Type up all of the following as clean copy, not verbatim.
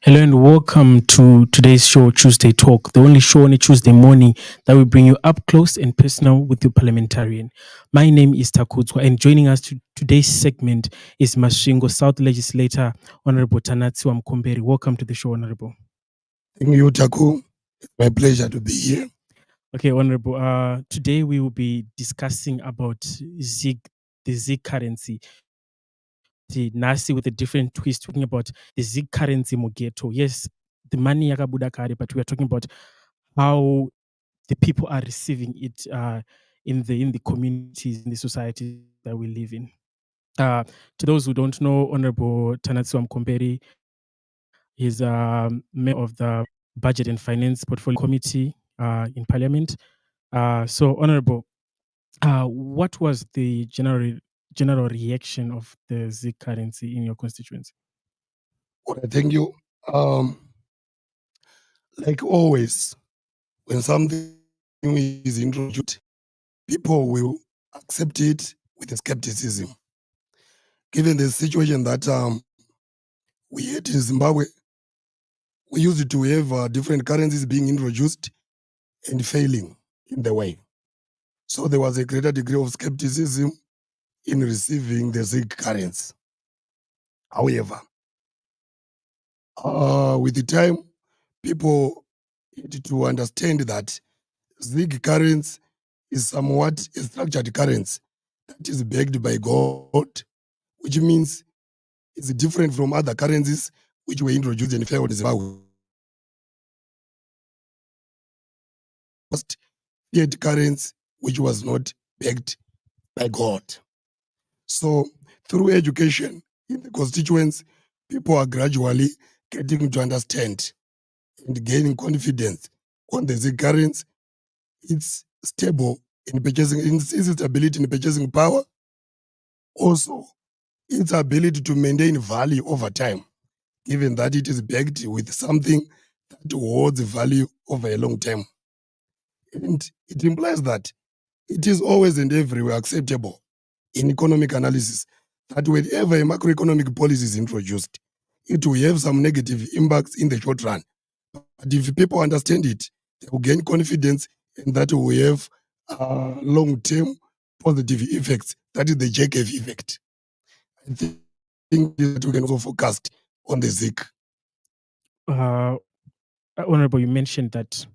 Hello and welcome to today's show, Tuesday Talk, the only show on a Tuesday morning that will bring you up close and personal with your parliamentarian. My name is Takutswa, and joining us to today's segment is Masvingo South Legislator, Honorable Tanatsiwa Mkomberi. Welcome to the show, Honorable. Thank you, Taku. It's my pleasure to be here. Okay, Honorable. Today we will be discussing about ZiG, the ZiG currency. Nasi with a different twist, talking about the ZiG currency muGhetto. Yes, the money yakabuda kare, but we are talking about how the people are receiving it in the communities, in the society that we live in. To those who don't know, Honorable Tanatsiwa Mkomberi is a member of the Budget and Finance Portfolio Committee in Parliament. So, Honorable, what was the general reaction of the ZiG currency in your constituency? Well, thank you. Like always, when something new is introduced, people will accept it with a skepticism. Given the situation that we had in Zimbabwe, we used to have different currencies being introduced and failing in the way. So there was a greater degree of skepticism in receiving the ZiG currency. However, with the time, people had to understand that ZiG currency is somewhat a structured currency that is backed by gold, which means it's different from other currencies which were introduced in failed Zimbabwe. First fiat currency which was not backed by gold. So through education in the constituents, people are gradually getting to understand and gaining confidence on the ZiG currency. It's stable in purchasing, its stability in purchasing power, also its ability to maintain value over time, given that it is backed with something that holds value over a long term. And it implies that it is always and everywhere acceptable in economic analysis that whenever a macroeconomic policy is introduced, it will have some negative impacts in the short run. But if people understand it, they will gain confidence and that will have long-term positive effects. That is the JKF effect. I think that we can also forecast on the ZiG. Honorable, you mentioned that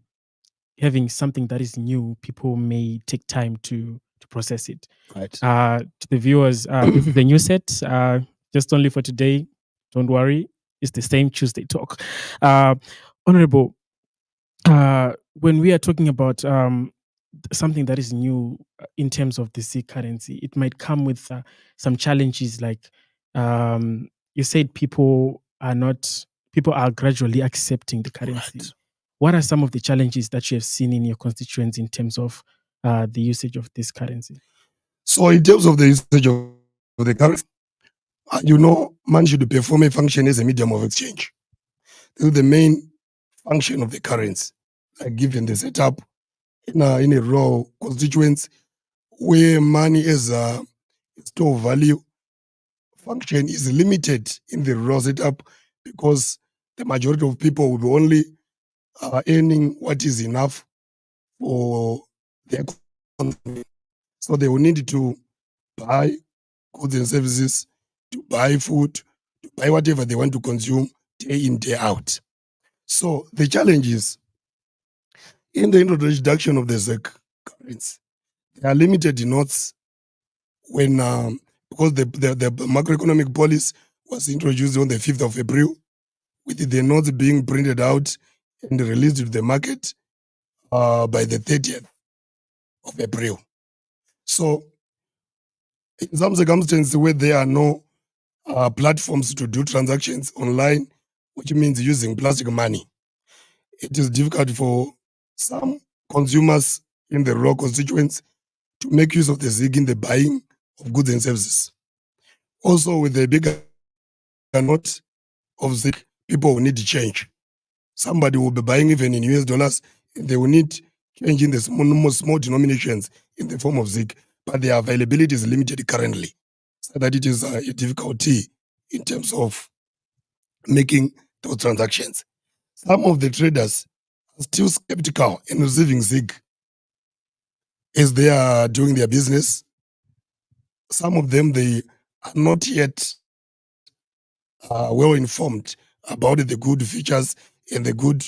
having something that is new, people may take time to process it. Right. To the viewers, this is the new set, just only for today. Don't worry, it's the same Tuesday Talk. Honorable, when we are talking about something that is new in terms of the ZiG currency, it might come with some challenges. Like you said, people are gradually accepting the currency. Right. What are some of the challenges that you have seen in your constituents in terms of the usage of this currency? So in terms of the usage of the currency, money should perform a function as a medium of exchange. This is the main function of the currency, like given the setup in a raw constituents where money as a store of value function is limited in the raw setup because the majority of people will be only earning what is enough for their consumption. So they will need to buy goods and services, to buy food, to buy whatever they want to consume day in, day out. So the challenge is in the introduction of the ZiG currency, there are limited notes when because the macroeconomic policy was introduced on the 5th of April, with the notes being printed out and released to the market by the 30th of April. So in some circumstances where there are no platforms to do transactions online, which means using plastic money, it is difficult for some consumers in the raw constituents to make use of the ZiG in the buying of goods and services. Also, with the bigger note of ZiG, people will need change. Somebody will be buying even in US dollars, they will need change in the small denominations in the form of ZiG, but their availability is limited currently, so that it is a difficulty in terms of making those transactions. Some of the traders are still skeptical in receiving ZiG as they are doing their business. Some of them, they are not yet well informed about the good features and the good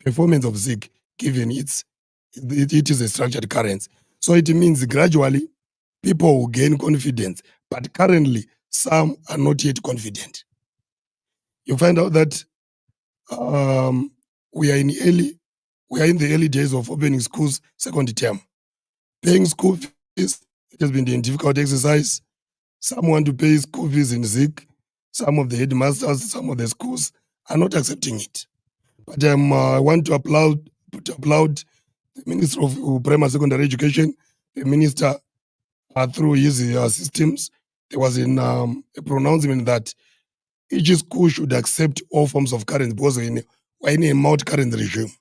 performance of ZiG, given it is a structured currency. So it means gradually people will gain confidence, but currently some are not yet confident. You find out that we are in the early days of opening schools second term. Paying school fees, it has been a difficult exercise. Some want to pay school fees in ZiG. Some of the headmasters, some of the schools are not accepting it. But I want to applaud the Minister of Primary Secondary Education, the minister through his systems. There was a pronouncement that each school should accept all forms of currency because we're in a multi-currency regime.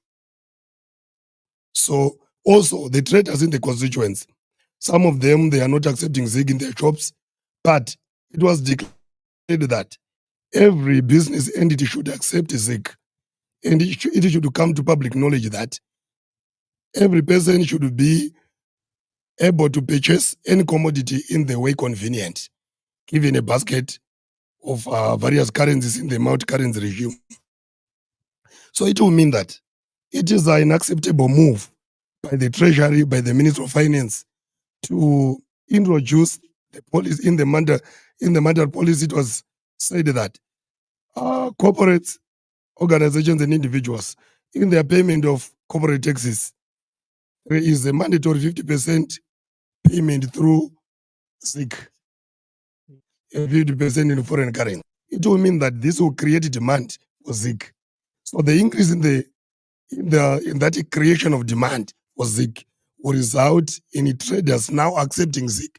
So also the traders in the constituents, some of them, they are not accepting ZiG in their shops, but it was declared that every business entity should accept ZiG. And it should come to public knowledge that every person should be able to purchase any commodity in the way convenient, given a basket of various currencies in the multi-currency regime. So it will mean that it is an acceptable move by the Treasury, by the Minister of Finance, to introduce the policy in the mandatory policy. It was said that corporates, organizations, and individuals, in their payment of corporate taxes, there is a mandatory 50% payment through ZiG, 50% in foreign currency. It will mean that this will create demand for ZiG. So the increase in that creation of demand for ZiG will result in traders now accepting ZiG,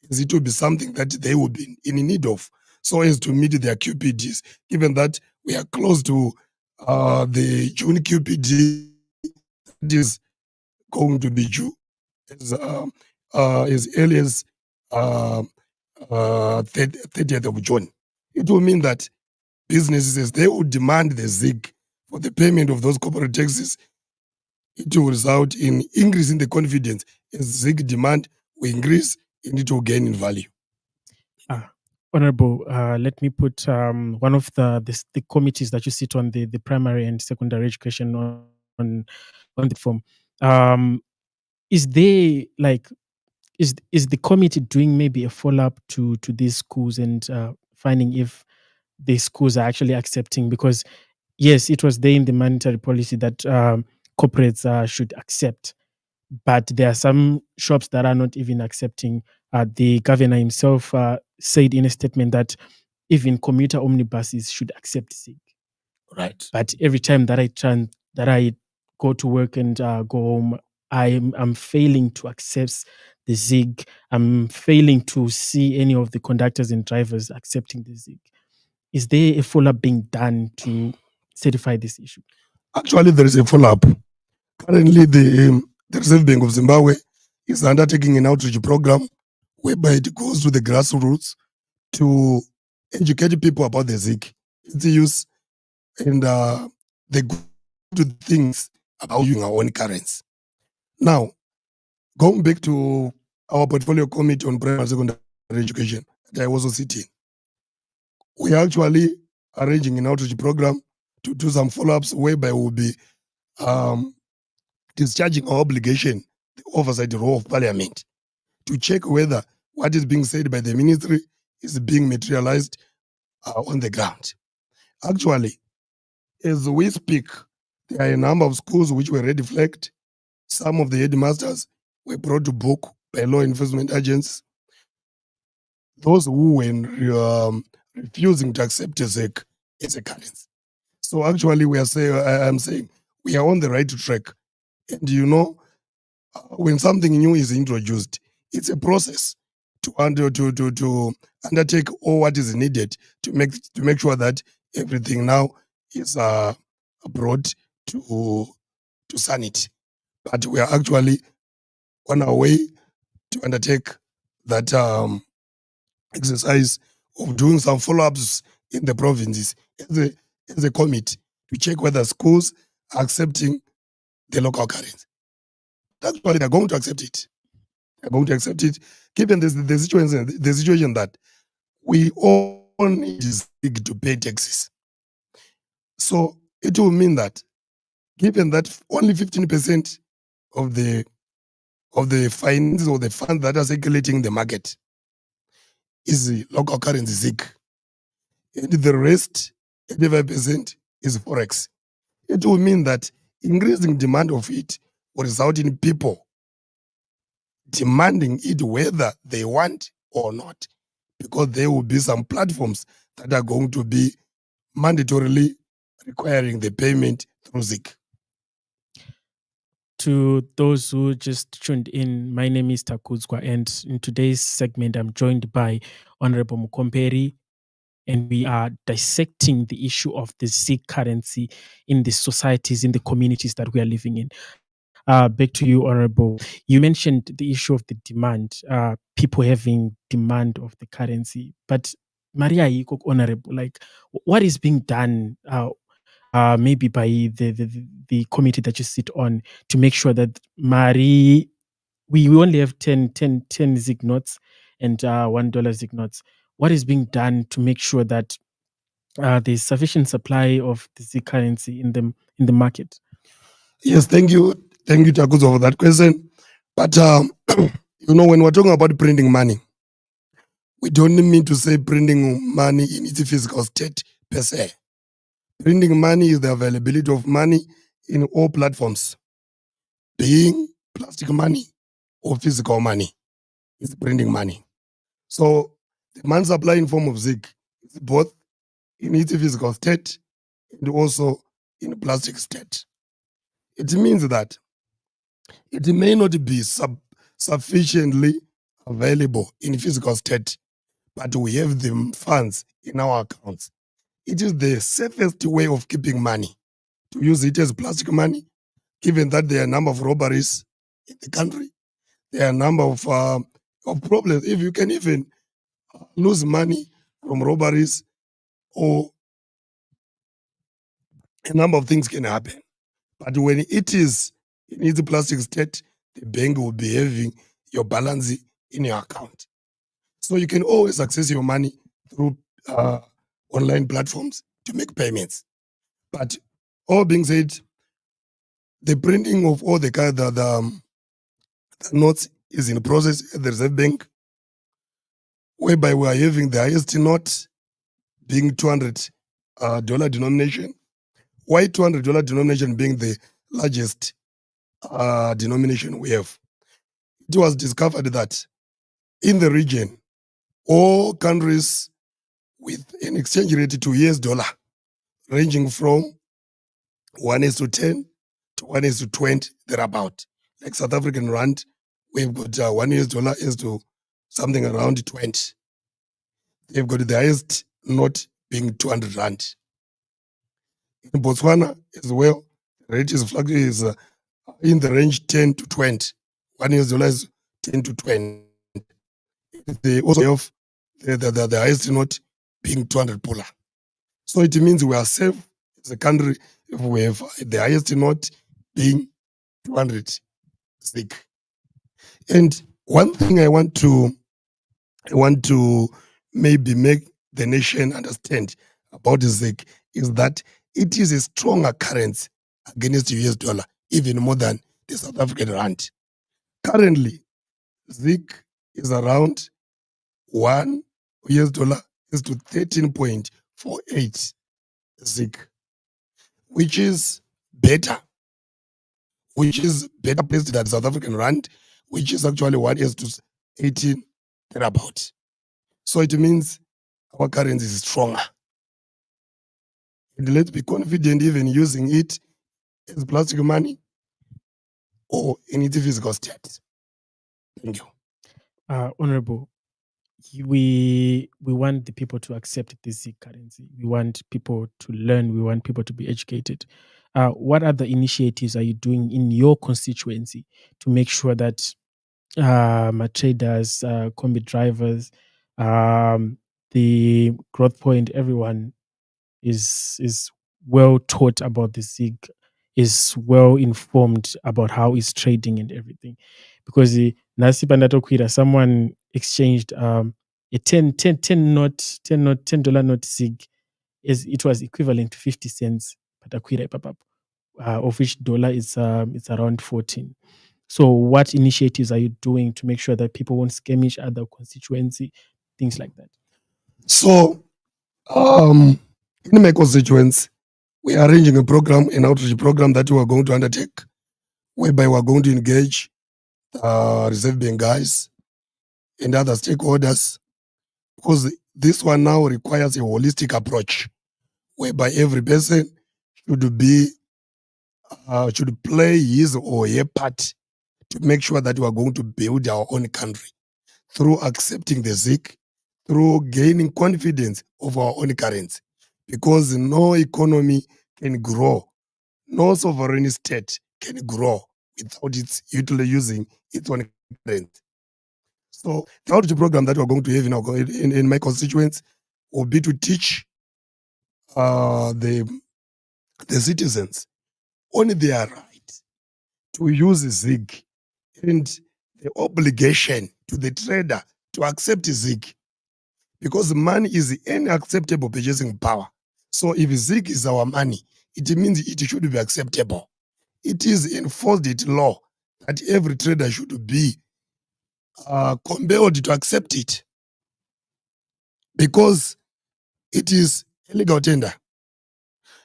as it will be something that they will be in need of, so as to meet their QPDs, given that we are close to the June QPD that is going to be due as early as 30th of June. It will mean that businesses, they will demand the ZiG for the payment of those corporate taxes. It will result in increasing the confidence as ZiG demand will increase and it will gain in value. Honorable, let me put one of the committees that you sit on, the primary and secondary education on the form. Is there like is the committee doing maybe a follow up to these schools and finding if the schools are actually accepting? Because yes, it was there in the mandatory policy that corporates should accept, but there are some shops that are not even accepting. The governor himself said in a statement that even commuter omnibuses should accept ZiG. Right. But every time that I go to work and go home, I'm failing to access the ZiG. I'm failing to see any of the conductors and drivers accepting the ZiG. Is there a follow-up being done to certify this issue? Actually, there is a follow-up. Currently, the Reserve Bank of Zimbabwe is undertaking an outreach program whereby it goes to the grassroots to educate people about the ZiG, its use, and the good things about using our own currency. Now, going back to our portfolio committee on primary and secondary education that I also sit in, we are actually arranging an outreach program to do some follow-ups whereby we'll be discharging our obligation, the oversight role of parliament, to check whether what is being said by the ministry is being materialized on the ground. Actually, as we speak, there are a number of schools which were red flagged. Some of the headmasters were brought to book by law enforcement agents. Those who were refusing to accept ZiG as a currency. So actually, I'm saying we are on the right track. And when something new is introduced, it's a process to undertake all what is needed to make sure that everything now is brought to sanity. But we are actually on our way to undertake that exercise of doing some follow-ups in the provinces. as a committee to check whether schools are accepting the local currency. Actually, they're going to accept it. They're going to accept it, given the situation that we all need ZiG to pay taxes. So it will mean that, given that only 15% of the finances or the funds that are circulating in the market is the local currency ZiG, and the rest, 85%, is forex. It will mean that increasing demand of it will result in people demanding it whether they want or not, because there will be some platforms that are going to be mandatorily requiring the payment through ZiG. To those who just tuned in, my name is Takuzwa, and in today's segment, I'm joined by Honorable Mukomperi, and we are dissecting the issue of the ZiG currency in the societies, in the communities that we are living in. Back to you, Honorable. You mentioned the issue of the demand, people having demand of the currency. But Maria Ikok, Honorable, like, what is being done, maybe by the committee that you sit on, to make sure that we only have 10 ZiG notes and $1 ZiG notes. What is being done to make sure that there's sufficient supply of the ZiG currency in the market? Yes, thank you, Takuzo, for that question. But when we're talking about printing money, we don't mean to say printing money in its physical state per se. Printing money is the availability of money in all platforms, being plastic money or physical money. Is printing money. So the demand supply in form of ZiG is both in its physical state and also in plastic state. It means that it may not be sufficiently available in physical state, but we have the funds in our accounts. It is the safest way of keeping money, to use it as plastic money, given that there are a number of robberies in the country. There are a number of problems. If you can even lose money from robberies, or a number of things can happen. But when it is in its plastic state, the bank will be having your balance in your account. So you can always access your money through online platforms to make payments. But all being said, the printing of all the notes is in process at the Reserve Bank, whereby we are having the highest note being $200 denomination. Why $200 denomination being the largest denomination we have? It was discovered that in the region, all countries with an exchange rate to US dollar ranging from 1:10 to 1:20, thereabout. Like South African rand, we've got $1 is to something around 20. They've got the highest note being 200 rand. In Botswana as well, the rate is in the range 10 to 20. $1 is 10 to 20. They also have the highest note being 200 pula. So it means we are safe as a country if we have the highest note being 200 ZiG. And one thing I want to maybe make the nation understand about ZiG is that it is a stronger currency against the US dollar, even more than the South African rand. Currently, ZiG is around $1 is to 13.48 ZiG, which is better placed than South African rand, which is actually 1 is to 18 thereabout. So it means our currency is stronger. And let's be confident even using it as plastic money or in its physical state. Thank you. Honorable, we want the people to accept this ZiG currency. We want people to learn. We want people to be educated. What other initiatives are you doing in your constituency to make sure that traders, combi drivers, the growth point, everyone is well taught about the ZiG, is well informed about how it's trading and everything. Because nasi pandatokwira, someone exchanged a 10 not 10 not $10 not ZiG, is it was equivalent to 50 cents patakwira ipapapo, of which dollar is it's around 14. So what initiatives are you doing to make sure that people won't scam each other, constituency, things like that? So, in my constituents, we are arranging a program, an outreach program that we are going to undertake, whereby we are going to engage Reserve Bank guys and other stakeholders, because this one now requires a holistic approach, whereby every person should play his or her part to make sure that we are going to build our own country through accepting the ZiG, through gaining confidence of our own currency, because no economy can grow, no sovereign state can grow without its using its own currency. So the outreach program that we're going to have in my constituents will be to teach the citizens on their right to use ZiG and the obligation to the trader to accept ZiG, because money is any acceptable purchasing power. So if ZiG is our money, it means it should be acceptable. It is enforced in law that every trader should be compelled to accept it, because it is a legal tender.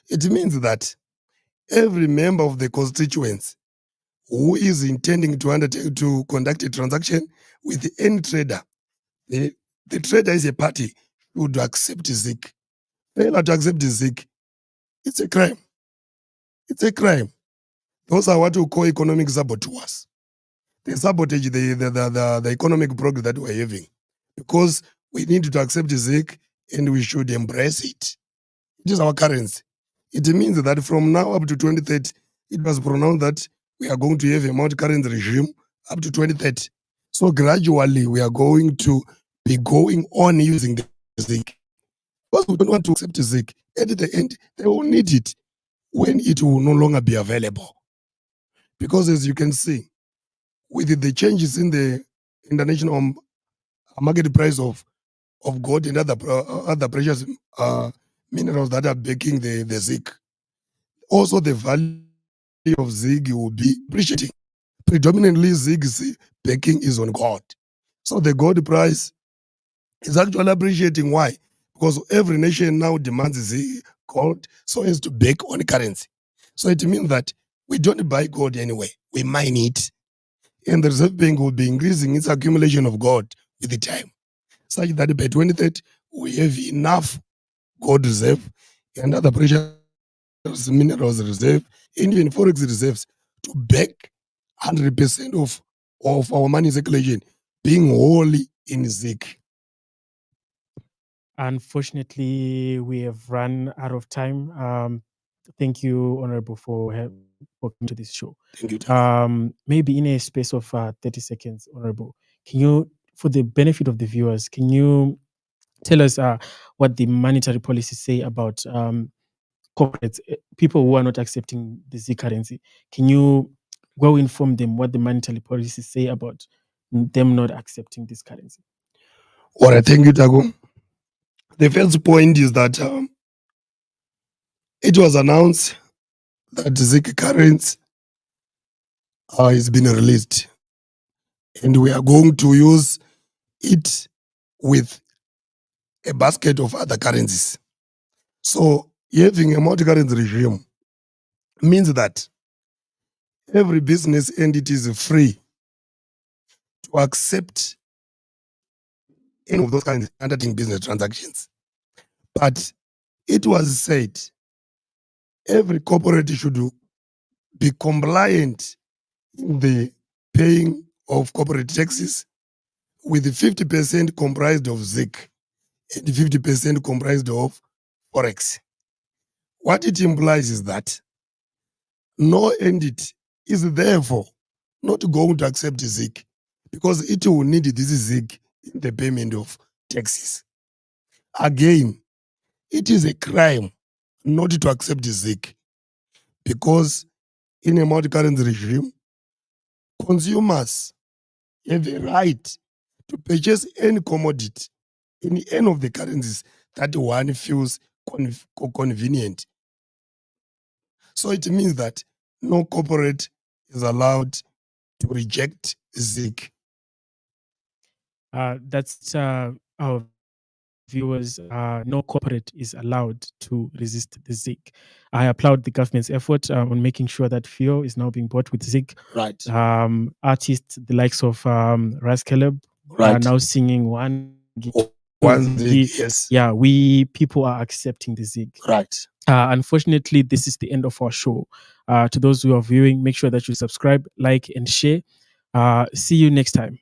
It means that every member of the constituents who is intending to undertake to conduct a transaction with any trader, the trader is a party who would accept ZiG. Failure to accept ZiG, it's a crime. It's a crime. Those are what we call economic saboteurs. They sabotage the economic progress that we're having, because we need to accept ZiG and we should embrace it. It is our currency. It means that from now up to 2030, it was pronounced that we are going to have a multi-currency regime up to 2030. So gradually, we are going to be going on using the ZiG. Because we don't want to accept ZiG. At the end, they will need it when it will no longer be available. Because as you can see, with the changes in the international market price of gold and other precious minerals that are backing the ZiG, also the value of ZiG will be appreciating. Predominantly, ZiG's backing is on gold. So the gold price is actually appreciating. Why? Because every nation now demands ZiG gold so as to back on currency. So it means that we don't buy gold anyway, we mine it. And the Reserve Bank will be increasing its accumulation of gold with the time, such that by 2030, we have enough gold reserve and other precious minerals reserve, and even forex reserves to back 100% of our money circulation being wholly in ZiG. Unfortunately, we have run out of time. Thank you, Honorable, for coming to this show. Thank you. Maybe in a space of 30 seconds, Honorable, can you, for the benefit of the viewers, can you tell us what the monetary policies say about corporates, people who are not accepting the Z currency? Can you go inform them what the monetary policies say about them not accepting this currency? All right, thank you, Tago. The first point is that it was announced that ZiG currency has been released, and we are going to use it with a basket of other currencies. So having a multi-currency regime means that every business entity is free to accept any of those kinds undertaking business transactions. But it was said every corporate should be compliant in the paying of corporate taxes, with 50% comprised of ZiG and 50% comprised of Forex. What it implies is that no entity is therefore not going to accept ZiG, because it will need this ZiG in the payment of taxes. Again, it is a crime not to accept ZiG, because in a multi-currency regime, consumers have a right to purchase any commodity in any of the currencies that one feels convenient. So it means that no corporate is allowed to reject ZiG. That's our viewers. No corporate is allowed to resist the ZiG. I applaud the government's effort on making sure that FIO is now being bought with ZiG. Right. Artists, the likes of Ras Caleb, are Right. now singing one. One ZiG, yes. Yeah, we people are accepting the ZiG. Right. Unfortunately, this is the end of our show. To those who are viewing, make sure that you subscribe, like, and share. See you next time.